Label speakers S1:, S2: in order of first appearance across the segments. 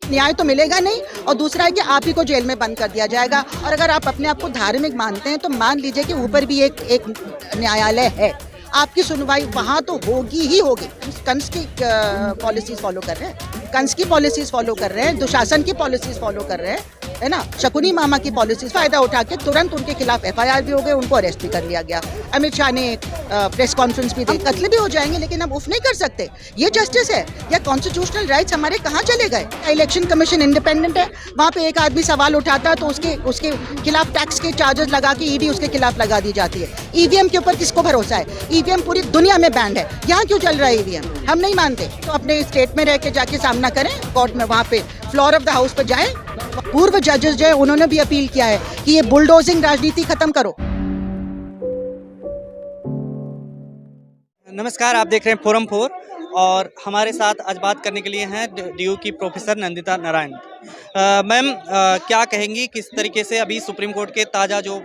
S1: न्याय तो मिलेगा नहीं, और दूसरा है कि आप ही को जेल में बंद कर दिया जाएगा। और अगर आप अपने आप को धार्मिक मानते हैं तो मान लीजिए कि ऊपर भी एक न्यायालय है, आपकी सुनवाई वहाँ तो होगी ही होगी। कंस की पॉलिसीज फॉलो कर रहे हैं, कंस की पॉलिसीज फॉलो कर रहे हैं, दुशासन की पॉलिसीज फॉलो कर रहे हैं, है ना, शकुनी मामा की पॉलिसीज फायदा उठा के तुरंत उनके खिलाफ एफआईआर भी हो गए, उनको अरेस्ट भी कर लिया गया। अमित शाह ने एक प्रेस कॉन्फ्रेंस भी दी, कत्ल भी हो जाएंगे लेकिन हम उफ नहीं कर सकते। ये जस्टिस है या कॉन्स्टिट्यूशनल राइट्स हमारे कहाँ चले गए? इलेक्शन कमीशन इंडिपेंडेंट है, वहाँ पे एक आदमी सवाल उठाता है तो उसके खिलाफ टैक्स के चार्जेस लगा के ईडी उसके खिलाफ लगा दी जाती है। ईवीएम के ऊपर किसको भरोसा है? ईवीएम पूरी दुनिया में बैंड है, यहाँ क्यों चल रहा है ईवीएम? हम नहीं मानते तो अपने स्टेट में रह के जाके सामना करें कोर्ट में, वहाँ पे फ्लोर ऑफ द हाउस पर जाए। पूर्व जजेस जो है उन्होंने भी अपील किया है कि ये बुलडोजिंग राजनीति खत्म करो।
S2: नमस्कार, आप देख रहे हैं फोरम 4 और हमारे साथ आज बात करने के लिए हैं डीयू की प्रोफेसर नंदिता नारायण। मैम, क्या कहेंगी किस तरीके से अभी सुप्रीम कोर्ट के ताज़ा जो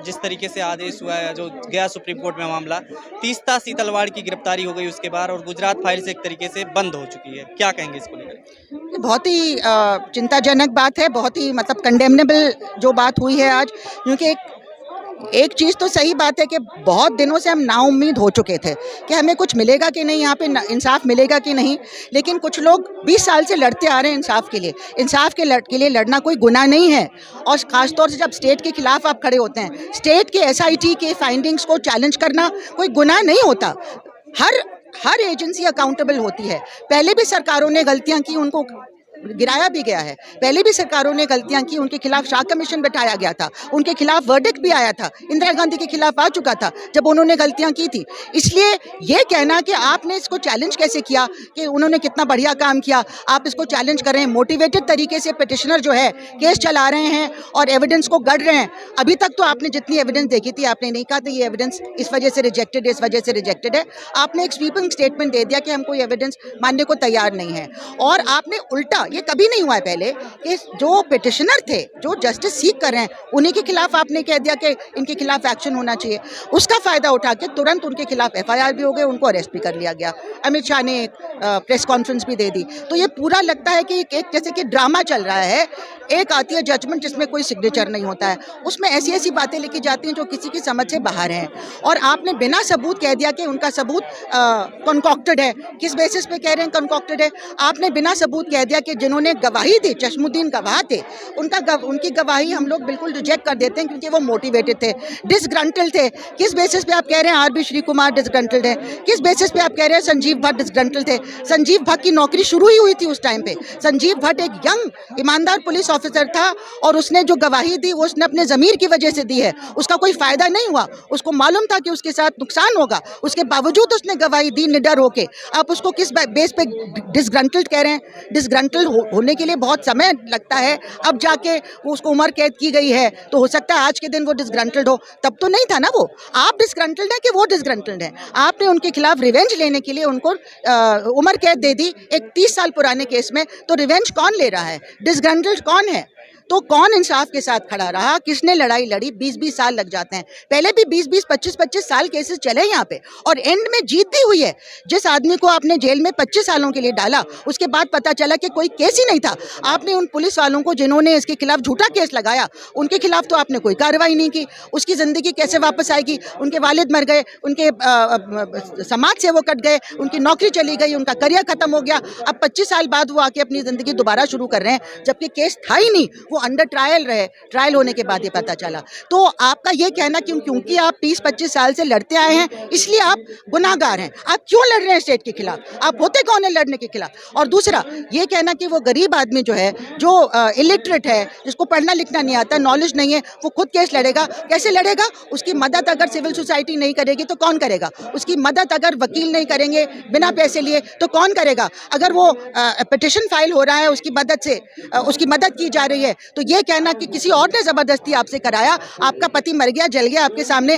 S2: जिस तरीके से आदेश हुआ है, जो गया सुप्रीम कोर्ट में मामला, तीस्ता सीतलवाड़ की गिरफ्तारी हो गई उसके बाद और गुजरात फाइल्स एक तरीके से बंद हो चुकी है, क्या कहेंगे इसको लेकर?
S1: बहुत ही चिंताजनक बात है, बहुत ही मतलब कंडेमनेबल जो बात हुई है आज, क्योंकि एक चीज़ तो सही बात है कि बहुत दिनों से हम नाउम्मीद हो चुके थे कि हमें कुछ मिलेगा कि नहीं, यहाँ पे इंसाफ मिलेगा कि नहीं। लेकिन कुछ लोग 20 साल से लड़ते आ रहे हैं इंसाफ के लिए। इंसाफ के लिए लड़ना कोई गुनाह नहीं है, और ख़ासतौर से जब स्टेट के खिलाफ आप खड़े होते हैं, स्टेट के एसआईटी के फाइंडिंग्स को चैलेंज करना कोई गुनाह नहीं होता। हर एजेंसी अकाउंटेबल होती है। पहले भी सरकारों ने गलतियाँ की, उनको गिराया भी गया है। पहले भी सरकारों ने गलतियां की, उनके खिलाफ शाह कमीशन बैठाया गया था, उनके खिलाफ वर्डिक्ट भी आया था, इंदिरा गांधी के खिलाफ आ चुका था जब उन्होंने गलतियां की थी। इसलिए ये कहना कि आपने इसको चैलेंज कैसे किया, कि उन्होंने कितना बढ़िया काम किया, आप इसको चैलेंज कर रहे हैं। मोटिवेटेड तरीके से पिटिशनर जो है केस चला रहे हैं और एविडेंस को गढ़ रहे हैं। अभी तक तो आपने जितनी एविडेंस देखी थी, आपने नहीं कहा था ये एविडेंस इस वजह से रिजेक्टेड है, इस वजह से रिजेक्टेड है। आपने एक स्वीपिंग स्टेटमेंट दे दिया कि हम कोई एविडेंस मानने को तैयार नहीं है। और आपने उल्टा, ये कभी नहीं हुआ है पहले, कि जो पिटिशनर थे, जो जस्टिस सीख कर रहे हैं, उन्हीं के खिलाफ आपने कह दिया कि इनके खिलाफ एक्शन होना चाहिए। उसका फायदा उठा के तुरंत उनके खिलाफ एफआईआर भी हो गए, उनको अरेस्ट भी कर लिया गया। अमित शाह ने एक प्रेस कॉन्फ्रेंस भी दे दी। तो ये पूरा लगता है कि एक जैसे कि ड्रामा चल रहा है। एक आती है जजमेंट जिसमें कोई सिग्नेचर नहीं होता है, उसमें ऐसी ऐसी बातें लिखी जाती हैं जो किसी की समझ से बाहर हैं, और आपने बिना सबूत कह दिया कि उनका सबूत कंकॉक्टेड है। किस बेसिस पे कह रहे हैं कंकॉक्टेड है? आपने बिना सबूत कह दिया कि जिन्होंने गवाही दी, चश्मुद्दीन गवाह थे, उनकी गवाही हम लोग बिल्कुल रिजेक्ट कर देते हैं क्योंकि वो मोटिवेटेड थे, डिसग्रंटल्ड थे। किस बेसिस पे आप कह रहे हैं आरबी श्री कुमार डिसग्रंटल्ड है? किस बेसिस पे आप कह रहे हैं संजीव भट्ट डिसग्रंटल्ड थे? संजीव भट्ट की नौकरी शुरू ही हुई थी उस टाइम पे। संजीव भट्ट एक यंग ईमानदार पुलिस ऑफिसर था, और उसने जो गवाही दी वो उसने अपने ज़मीर की वजह से दी है। उसका कोई फ़ायदा नहीं हुआ, उसको मालूम था कि उसके साथ नुकसान होगा, उसके बावजूद उसने गवाही दी निडर होके। आप उसको किस बेस पे डिसग्रंटल्ड कह रहे हैं? डिसग्रंटल्ड होने के लिए बहुत समय लगता है, अब जाके उसको उम्र कैद की गई है, तो हो सकता है आज के दिन वो डिसग्रंटल्ड हो, तब तो नहीं था ना वो। आप डिसग्रंटल्ड है कि वो डिसग्रंटल्ड है? आपने उनके खिलाफ रिवेंज लेने के लिए उनको उम्र कैद दे दी एक 30 साल पुराने केस में, तो रिवेंज कौन ले रहा है? डिसग्रंटल्ड कौन है? तो कौन इंसाफ के साथ खड़ा रहा? किसने लड़ाई लड़ी? 20-20 साल लग जाते हैं। पहले भी 20-20, 25-25 साल केसेस चले यहाँ पे, और एंड में जीत भी हुई है। जिस आदमी को आपने जेल में 25 सालों के लिए डाला, उसके बाद पता चला कि कोई केस ही नहीं था। आपने उन पुलिस वालों को जिन्होंने इसके खिलाफ झूठा केस लगाया, उनके खिलाफ तो आपने कोई कार्रवाई नहीं की। उसकी ज़िंदगी कैसे वापस आएगी? उनके वालिद मर गए, उनके समाज से वो कट गए, उनकी नौकरी चली गई, उनका करियर खत्म हो गया। अब 25 साल बाद वो आके अपनी ज़िंदगी दोबारा शुरू कर रहे हैं, जबकि केस था ही नहीं, वो अंडर ट्रायल रहे। ट्रायल होने के बाद ये पता चला। तो आपका ये कहना क्योंकि आप 20-25 साल से लड़ते आए हैं इसलिए आप गुनाहगार हैं। आप क्यों लड़ रहे हैं स्टेट के खिलाफ? आप होते कौन है लड़ने के खिलाफ? और दूसरा ये कहना कि वो गरीब आदमी जो है, जो इलिटरेट है, जिसको पढ़ना लिखना नहीं आता, नॉलेज नहीं है, वो खुद केस लड़ेगा। कैसे लड़ेगा? उसकी मदद अगर सिविल सोसाइटी नहीं करेगी तो कौन करेगा? उसकी मदद अगर वकील नहीं करेंगे बिना पैसे लिए तो कौन करेगा? अगर वो पिटिशन फाइल हो रहा है, उसकी मदद से उसकी मदद की जा रही है, तो ये कहना कि किसी और ने ज़बरदस्ती आपसे कराया, आपका पति मर गया, जल गया आपके सामने,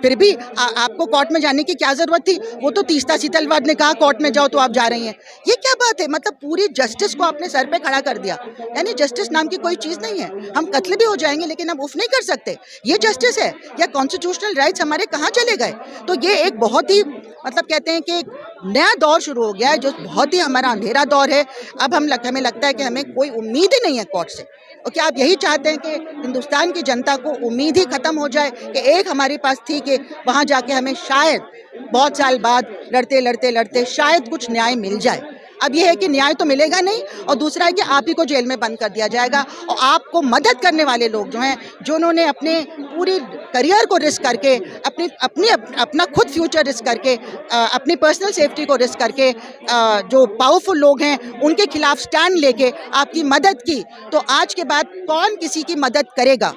S1: फिर भी आपको कोर्ट में जाने की क्या ज़रूरत थी? वो तो तीस्ता सीतलवाड़ ने कहा कोर्ट में जाओ तो आप जा रही हैं। ये क्या बात है? मतलब पूरी जस्टिस को आपने सर पे खड़ा कर दिया। यानी जस्टिस नाम की कोई चीज़ नहीं है। हम कत्ल भी हो जाएंगे लेकिन हम उफ नहीं कर सकते। ये जस्टिस है या कॉन्स्टिट्यूशनल राइट्स हमारे कहाँ चले गए? तो ये एक बहुत ही मतलब कहते हैं कि एक नया दौर शुरू हो गया है जो बहुत ही हमारा अंधेरा दौर है। अब हमें लगता है कि हमें कोई उम्मीद ही नहीं है कोर्ट से। और क्या आप यही चाहते हैं कि हिंदुस्तान की जनता को उम्मीद ही खत्म हो जाए कि एक हमारे पास थी कि वहाँ जाके हमें शायद बहुत साल बाद लड़ते शायद कुछ न्याय मिल जाए। अब ये है कि न्याय तो मिलेगा नहीं, और दूसरा है कि आप ही को जेल में बंद कर दिया जाएगा, और आपको मदद करने वाले लोग जो हैं, जो उन्होंने अपने पूरी करियर को रिस्क करके, अपना खुद फ्यूचर रिस्क करके, अपनी पर्सनल सेफ्टी को रिस्क करके, जो पावरफुल लोग हैं उनके खिलाफ स्टैंड लेके आपकी मदद की, तो आज के बाद कौन किसी की मदद करेगा?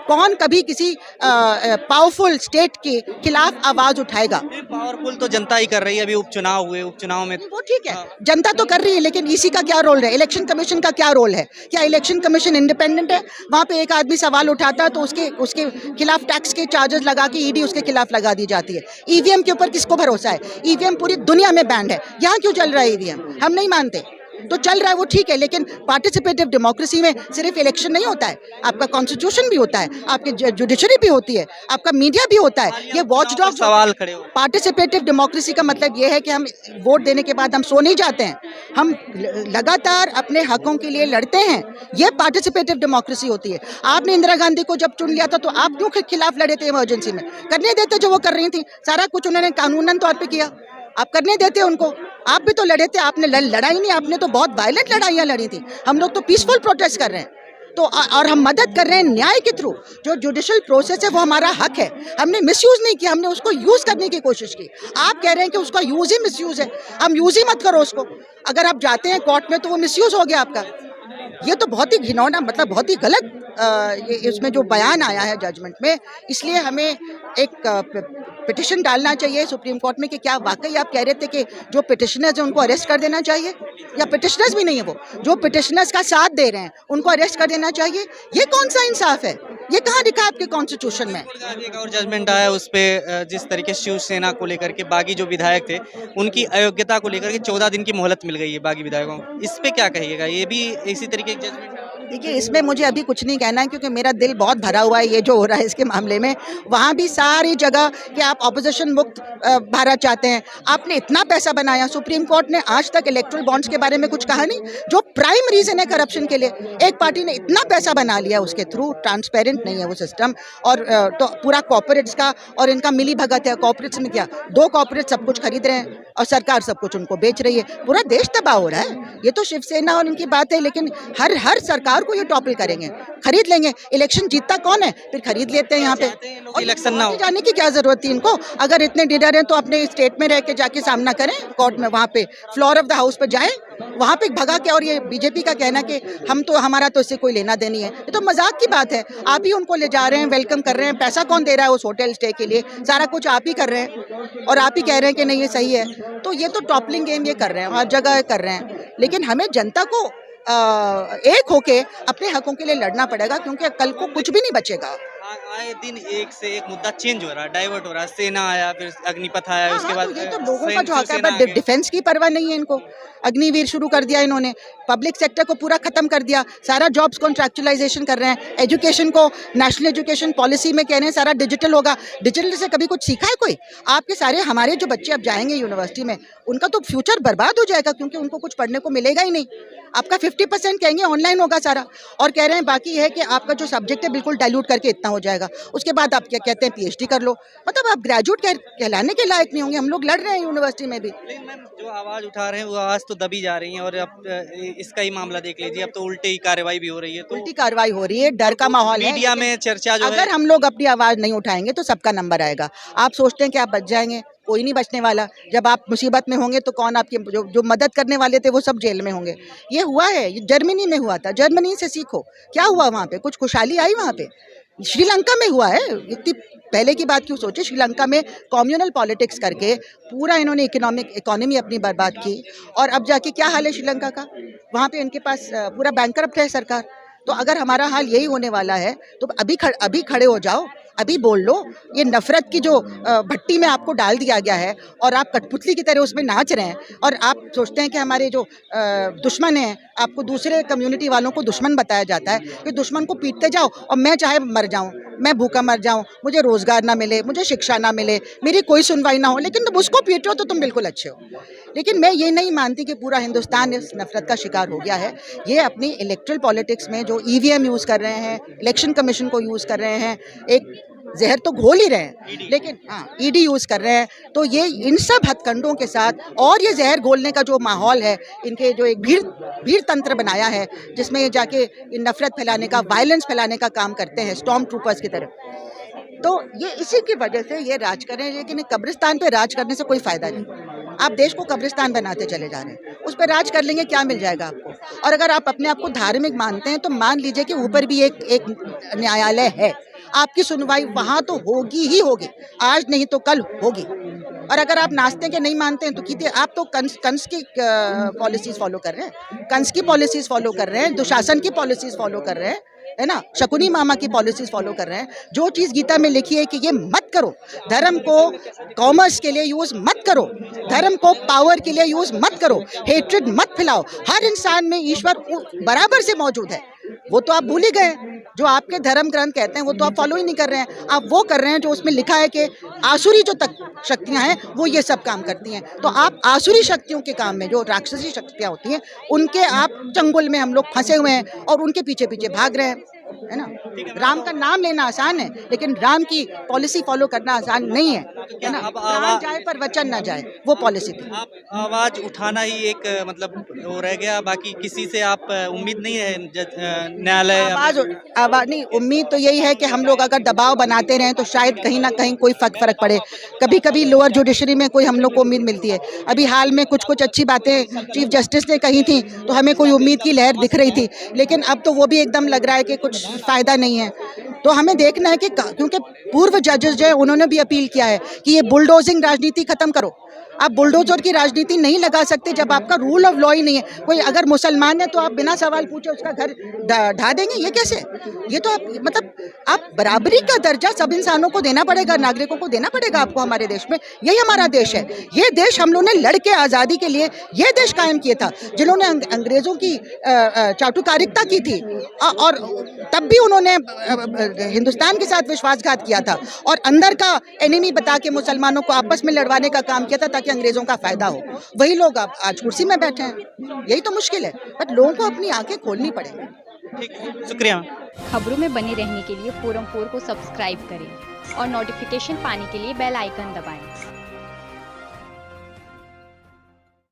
S1: कौन कभी किसी पावरफुल स्टेट के खिलाफ आवाज उठाएगा?
S2: पावरफुल तो जनता ही कर रही है। अभी उपचुनाव हुए, उपचुनाव में
S1: वो ठीक है, जनता तो कर रही है, लेकिन इसी का क्या रोल है? इलेक्शन कमीशन का क्या रोल है? क्या इलेक्शन कमीशन इंडिपेंडेंट है? वहाँ पे एक आदमी सवाल उठाता है तो उसके खिलाफ टैक्स के चार्जेस लगा के ईडी उसके खिलाफ लगा दी जाती है। ईवीएम के ऊपर किसको भरोसा है? ईवीएम पूरी दुनिया में बैंड है, यहाँ क्यों चल रहा है ईवीएम? हम नहीं मानते। तो चल रहा है वो ठीक है, लेकिन पार्टिसिपेटिव डेमोक्रेसी में सिर्फ इलेक्शन नहीं होता है, आपका कॉन्स्टिट्यूशन भी होता है, आपकी जुडिशरी भी होती है, आपका मीडिया भी होता है। ये वॉचडॉग
S2: सवाल खड़े हो।
S1: पार्टिसिपेटिव डेमोक्रेसी का मतलब ये है कि हम वोट देने के बाद हम सो नहीं जाते हैं, हम लगातार अपने हकों के लिए लड़ते हैं। ये पार्टिसिपेटिव डेमोक्रेसी होती है। आपने इंदिरा गांधी को जब चुन लिया था तो आप क्यों खिलाफ लड़े थे? इमरजेंसी में करने देते जो वो कर रही थी, सारा कुछ उन्होंने कानूनन तौर पर किया, आप करने देते उनको। आप भी तो लड़े थे, आपने लड़ाई नहीं, आपने तो बहुत वायलेंट लड़ाइयाँ लड़ी थी। हम लोग तो पीसफुल प्रोटेस्ट कर रहे हैं, तो और हम मदद कर रहे हैं न्याय के थ्रू। जो जुडिशल प्रोसेस है वो हमारा हक है, हमने मिसयूज नहीं किया, हमने उसको यूज करने की कोशिश की। आप कह रहे हैं कि उसका यूज ही मिसयूज है, हम यूज ही मत करो उसको। अगर आप जाते हैं कोर्ट में तो वो मिसयूज हो गया आपका। ये तो बहुत ही घिनौना, मतलब बहुत ही गलत ये इसमें जो बयान आया है जजमेंट में। इसलिए हमें एक पिटिशन डालना चाहिए सुप्रीम कोर्ट में कि क्या वाकई आप कह रहे थे कि जो पिटिशनर्स हैं उनको अरेस्ट कर देना चाहिए, या पिटिशनर्स भी नहीं है, वो जो पिटिशनर्स का साथ दे रहे हैं उनको अरेस्ट कर देना चाहिए? ये कौन सा इंसाफ है? ये कहाँ लिखा आपके कॉन्स्टिट्यूशन में?
S2: और जजमेंट आया उस पे जिस तरीके से शिवसेना को लेकर के बाकी जो विधायक थे उनकी अयोग्यता को लेकर के 14 दिन की मोहलत मिल गई है बाकी विधायकों को, इस पे क्या कहिएगा? ये भी इसी तरीके की जजमेंट है?
S1: देखिए, इसमें मुझे अभी कुछ नहीं कहना है क्योंकि मेरा दिल बहुत भरा हुआ है ये जो हो रहा है इसके मामले में। वहाँ भी सारी जगह कि आप ऑपोजिशन मुक्त भारत चाहते हैं, आपने इतना पैसा बनाया, सुप्रीम कोर्ट ने आज तक इलेक्ट्रल बॉन्ड्स के बारे में कुछ कहा नहीं, जो प्राइम रीजन है करप्शन के लिए। एक पार्टी ने इतना पैसा बना लिया उसके थ्रू, ट्रांसपेरेंट नहीं है वो सिस्टम, और तो पूरा कॉर्पोरेट्स का और इनका मिली भगत है। कॉर्पोरेट्स में क्या, 2 कॉर्पोरेट सब कुछ खरीद रहे हैं और सरकार सब कुछ उनको बेच रही है, पूरा देश तबाह हो रहा है। ये तो शिवसेना और इनकी बात है, लेकिन हर सरकार को ये टॉपल करेंगे, खरीद लेंगे। इलेक्शन जीतता कौन है? फिर खरीद लेते हैं यहाँ पे। और
S2: इलेक्शन ना हो
S1: जाने की क्या जरूरत थी इनको? अगर इतने डीडर हैं तो अपने स्टेट में रह के जाके सामना करें कोर्ट में, वहाँ पे फ्लोर ऑफ द हाउस पे जाएं, वहाँ पे भगा के। और ये बीजेपी का कहना कि हमारा तो इससे कोई लेना देनी है, ये तो मजाक की बात है। आप ही उनको ले जा रहे हैं, वेलकम कर रहे हैं, पैसा कौन दे रहा है उस होटल स्टे के लिए? सारा कुछ आप ही कर रहे हैं और आप ही कह रहे हैं कि नहीं ये सही है। तो ये तो टॉपलिंग गेम ये कर रहे हैं, हर जगह कर रहे हैं। लेकिन हमें जनता को एक होके अपने हकों के लिए लड़ना पड़ेगा, क्योंकि कल को कुछ भी नहीं बचेगा।
S2: आए दिन एक से एक मुद्दा चेंज हो रहा है, डाइवर्ट हो रहा है। सेना आया, फिर अग्निपथ आया, उसके बाद
S1: तो ये तो लोगों का जो हक है, बट डिफेंस की परवाह नहीं है इनको। अग्निवीर शुरू कर दिया इन्होंने, पब्लिक सेक्टर को पूरा खत्म कर दिया, सारा जॉब्स कॉन्ट्रैक्चुअलाइजेशन कर रहे हैं। एजुकेशन को नेशनल एजुकेशन पॉलिसी में कह रहे हैं सारा डिजिटल होगा। डिजिटल से कभी कुछ सीखा है कोई? आपके सारे हमारे जो बच्चे अब जाएंगे यूनिवर्सिटी में, उनका तो फ्यूचर बर्बाद हो जाएगा, क्योंकि उनको कुछ पढ़ने को मिलेगा ही नहीं। आपका 50% कहेंगे ऑनलाइन होगा सारा, और कह रहे हैं बाकी है कि आपका जो सब्जेक्ट है बिल्कुल डाइल्यूट करके इतना हो जाएगा। उसके बाद आप क्या कहते हैं, पीएचडी कर लो। मतलब आप ग्रेजुएट कहलाने के लायक नहीं होंगे। हम लोग लड़ रहे हैं यूनिवर्सिटी में भी।
S2: लेकिन मैम, जो आवाज उठा रहे हैं वो आवाज तो दबी जा रही है, और अब इसका ही मामला देख लीजिए, अब तो उल्टी कार्रवाई भी हो रही है। तो
S1: उल्टी कार्रवाई हो रही है, डर का माहौल है
S2: मीडिया में चर्चा जो है।
S1: अगर हम लोग अपनी आवाज नहीं उठाएंगे तो सबका नंबर आएगा। आप सोचते हैं कि आप बच जाएंगे, कोई नहीं बचने वाला। जब आप मुसीबत में होंगे तो कौन आपकी जो मदद करने वाले थे वो सब जेल में होंगे। ये हुआ है, ये जर्मनी में हुआ था। जर्मनी से सीखो, क्या हुआ वहाँ पे? कुछ खुशहाली आई वहाँ पे? श्रीलंका में हुआ है। इतनी पहले की बात क्यों सोचे? श्रीलंका में कम्युनल पॉलिटिक्स करके पूरा इन्होंने इकोनॉमी अपनी बर्बाद की, और अब जाके क्या हाल है श्रीलंका का? वहाँ पे इनके पास पूरा बैंकरप्ट है सरकार। तो अगर हमारा हाल यही होने वाला है तो अभी खड़े हो जाओ, अभी बोल लो। ये नफरत की जो भट्टी में आपको डाल दिया गया है और आप कठपुतली की तरह उसमें नाच रहे हैं, और आप सोचते हैं कि हमारे जो दुश्मन हैं, आपको दूसरे कम्युनिटी वालों को दुश्मन बताया जाता है कि दुश्मन को पीटते जाओ और मैं चाहे मर जाऊं। मैं भूखा मर जाऊं, मुझे रोजगार ना मिले, मुझे शिक्षा ना मिले, मेरी कोई सुनवाई ना हो, लेकिन तुम उसको पीटो तो तुम बिल्कुल अच्छे हो। लेकिन मैं ये नहीं मानती कि पूरा हिंदुस्तान इस नफरत का शिकार हो गया है। ये अपनी इलेक्ट्रल पॉलिटिक्स में जो ईवीएम यूज़ कर रहे हैं, इलेक्शन कमीशन को यूज़ कर रहे हैं, एक जहर तो घोल ही रहे हैं, लेकिन हाँ ईडी यूज़ कर रहे हैं। तो ये इन सब हथकंडों के साथ और ये जहर घोलने का जो माहौल है, इनके जो एक भीड़ तंत्र बनाया है, जिसमें ये जाके नफरत फैलाने का, वायलेंस फैलाने का काम करते हैं स्टॉर्म ट्रूपर्स की तरह। तो ये इसी की वजह से ये राज कर रहे हैं, लेकिन कब्रिस्तान पे राज करने से कोई फायदा नहीं। आप देश को कब्रिस्तान बनाते चले जा रहे हैं, उस पर राज कर लेंगे, क्या मिल जाएगा आपको? और अगर आप अपने आप को धार्मिक मानते हैं तो मान लीजिए कि ऊपर भी एक न्यायालय है, आपकी सुनवाई वहाँ तो होगी ही होगी, आज नहीं तो कल होगी। और अगर आप नास्ते के नहीं मानते हैं तो कीजिए, आप तो कंस की पॉलिसीज फॉलो कर रहे हैं, कंस की पॉलिसीज फॉलो कर रहे हैं, दुशासन की पॉलिसीज फॉलो कर रहे हैं, है ना, शकुनी मामा की पॉलिसीज फॉलो कर रहे हैं। जो चीज़ गीता में लिखी है कि ये मत करो, धर्म को कॉमर्स के लिए यूज़ मत करो, धर्म को पावर के लिए यूज़ मत करो, हेट्रेड मत फैलाओ, हर इंसान में ईश्वर बराबर से मौजूद है, वो तो आप भूल ही गए। जो आपके धर्म ग्रंथ कहते हैं वो तो आप फॉलो ही नहीं कर रहे हैं, आप वो कर रहे हैं जो उसमें लिखा है कि आसुरी जो तक शक्तियां हैं वो ये सब काम करती हैं। तो आप आसुरी शक्तियों के काम में, जो राक्षसी शक्तियां होती हैं, उनके आप चंगुल में हम लोग फंसे हुए हैं और उनके पीछे पीछे भाग रहे हैं, है ना। राम का नाम लेना आसान है, लेकिन राम की पॉलिसी फॉलो करना आसान नहीं है ना। प्राण जाए पर वचन ना जाए, वो पॉलिसी थी।
S2: आप आवाज उठाना ही एक मतलब वो रह गया, बाकी किसी से आप उम्मीद नहीं है न्यायालय
S1: आवाज नहीं, उम्मीद तो यही है कि हम लोग अगर दबाव बनाते रहें तो शायद कहीं ना कहीं कोई फर्क पड़े। कभी कभी लोअर जुडिशरी में कोई हम लोग को उम्मीद मिलती है। अभी हाल में कुछ अच्छी बातें चीफ जस्टिस ने कही थी तो हमें कोई उम्मीद की लहर दिख रही थी, लेकिन अब तो वो भी एकदम लग रहा है कि कुछ फायदा नहीं है। तो हमें देखना है कि क्योंकि पूर्व जजेस जो है उन्होंने भी अपील किया है कि ये बुलडोजिंग राजनीति खत्म करो। आप बुलडोजर की राजनीति नहीं लगा सकते जब आपका रूल ऑफ लॉ ही नहीं है। कोई अगर मुसलमान है तो आप बिना सवाल पूछे उसका घर ढा देंगे, ये कैसे? ये तो आप मतलब आप बराबरी का दर्जा सब इंसानों को देना पड़ेगा, नागरिकों को देना पड़ेगा आपको हमारे देश में। यही हमारा देश है। ये देश हम लोगों ने लड़ के आज़ादी के लिए ये देश कायम किया था, जिन्होंने अंग्रेज़ों की चाटुकारिता की थी और तब भी उन्होंने हिंदुस्तान के साथ विश्वासघात किया था और अंदर का एनिमी बता के मुसलमानों को आपस में लड़वाने का काम किया था ताकि अंग्रेजों का फायदा हो। वही लोग अब आज कुर्सी में बैठे हैं। यही तो मुश्किल है, बट लोगों को अपनी आंखें खोलनी पड़ेगी।
S2: ठीक है, शुक्रिया।
S3: खबरों में बने रहने के लिए फोरम 4 को सब्सक्राइब करें और नोटिफिकेशन पाने के लिए बेल आइकन दबाएं।